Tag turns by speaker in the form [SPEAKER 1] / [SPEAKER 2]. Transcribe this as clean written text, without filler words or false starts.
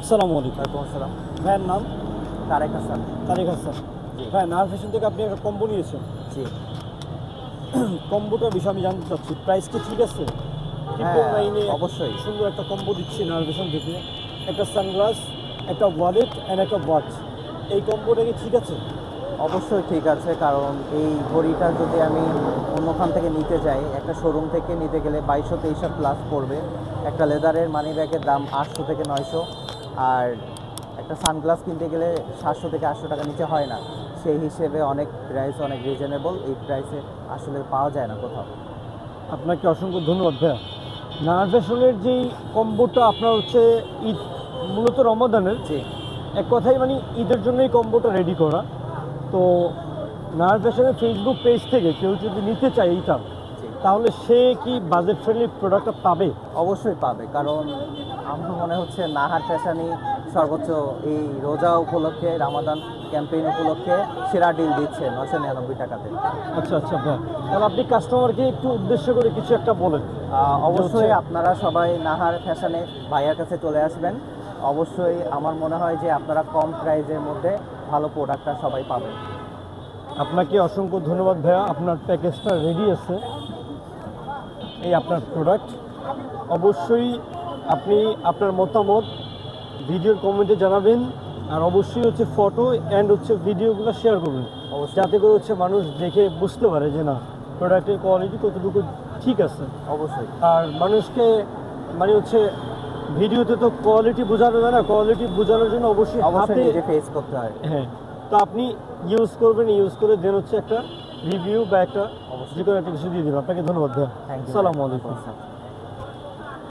[SPEAKER 1] আসসালামু আলাইকুম।
[SPEAKER 2] ওয়ালাইকুম আসসালাম।
[SPEAKER 1] ভাইয়ের নাম?
[SPEAKER 2] তারেক হাসান।
[SPEAKER 1] তারিক হাসান।
[SPEAKER 2] জি।
[SPEAKER 1] ভাই, নাহার ফ্যাশন থেকে আপনি একটা কম্বো নিয়েছেন।
[SPEAKER 2] জি।
[SPEAKER 1] কম্বোটার বিষয়ে আমি জানতে চাচ্ছি, প্রাইস কি ঠিক আছে?
[SPEAKER 2] হ্যাঁ,
[SPEAKER 1] 999
[SPEAKER 2] অবশ্যই।
[SPEAKER 1] সুন্দর একটা কম্বো দিচ্ছি নাহার ফ্যাশন থেকে। একটা সানগ্লাস, একটা ওয়ালেট অ্যান্ড একটা ওয়াচ। এই কম্বোটা কি ঠিক আছে?
[SPEAKER 2] অবশ্যই ঠিক আছে, কারণ এই ঘড়িটা যদি আমি অন্যখান থেকে নিতে যাই, একটা শোরুম থেকে নিতে গেলে 2200-2300 প্লাস পড়বে। একটা লেদারের মানি ব্যাগের দাম 800 থেকে 900, আর একটা সানগ্লাস কিনতে গেলে 700 থেকে 800 টাকা নিচে হয় না। সেই হিসেবে অনেক প্রাইস অনেক রিজনেবল, এই প্রাইসে আসলে পাওয়া যায় না কোথাও।
[SPEAKER 1] আপনাকে অসংখ্য ধন্যবাদ ভাইয়া। নাহার ফ্যাশনের যেই কম্বোটা আপনার হচ্ছে ঈদ, মূলত রমাদানের,
[SPEAKER 2] জি।
[SPEAKER 1] এক কথায় মানে ঈদের জন্য এই কম্বোটা রেডি করা। তো নাহার ফ্যাশনের ফেসবুক পেজ থেকে কেউ যদি নিতে চায় এইটা,
[SPEAKER 2] জি,
[SPEAKER 1] তাহলে সে কি বাজেট ফ্রেন্ডলি প্রোডাক্টটা পাবে?
[SPEAKER 2] অবশ্যই পাবে, কারণ আমার মনে হচ্ছে নাহার ফ্যাশনই সর্বোচ্চ এই রোজা উপলক্ষে, রামাদান ক্যাম্পেইন উপলক্ষে সেরা ডিল দিচ্ছে 999 টাকাতে।
[SPEAKER 1] আচ্ছা আচ্ছা ভাই, তাহলে আপনি কাস্টমারকে একটু উদ্দেশ্য করে কিছু একটা বলেন।
[SPEAKER 2] অবশ্যই আপনারা সবাই নাহার ফ্যাশনে ভাইয়ার কাছে চলে আসবেন। অবশ্যই আমার মনে হয় যে আপনারা কম প্রাইজের মধ্যে ভালো প্রোডাক্টটা সবাই পাবেন।
[SPEAKER 1] আপনাকে অসংখ্য ধন্যবাদ ভাইয়া, আপনার প্যাকেজটা রেডি আছে। এই আপনার প্রোডাক্ট। অবশ্যই আপনি আপনার মতামত ভিডিওর কমেন্টে জানাবেন, আর অবশ্যই হচ্ছে ফটো অ্যান্ড হচ্ছে ভিডিওগুলো শেয়ার করবেন,
[SPEAKER 2] অবশ্যই।
[SPEAKER 1] যাতে করে হচ্ছে মানুষ দেখে বুঝতে পারে যে না, প্রোডাক্টের কোয়ালিটি কতটুকু ঠিক আছে।
[SPEAKER 2] অবশ্যই।
[SPEAKER 1] আর মানুষকে মানে হচ্ছে ভিডিওতে তো কোয়ালিটি বোঝানো যায় না, কোয়ালিটি বোঝানোর জন্য অবশ্যই
[SPEAKER 2] অবশ্যই
[SPEAKER 1] হাতে,
[SPEAKER 2] নিজে ফেস করতে হয়।
[SPEAKER 1] হ্যাঁ, তো আপনি ইউজ করবেন, ইউজ করে দেন হচ্ছে একটা রিভিউ বা একটা
[SPEAKER 2] অবশ্যই।
[SPEAKER 1] যে কোনো একটা কিছু দিয়ে দেবেন। আপনাকে ধন্যবাদ ভাইয়া।
[SPEAKER 2] Thank you.
[SPEAKER 1] আসসালামু আলাইকুম।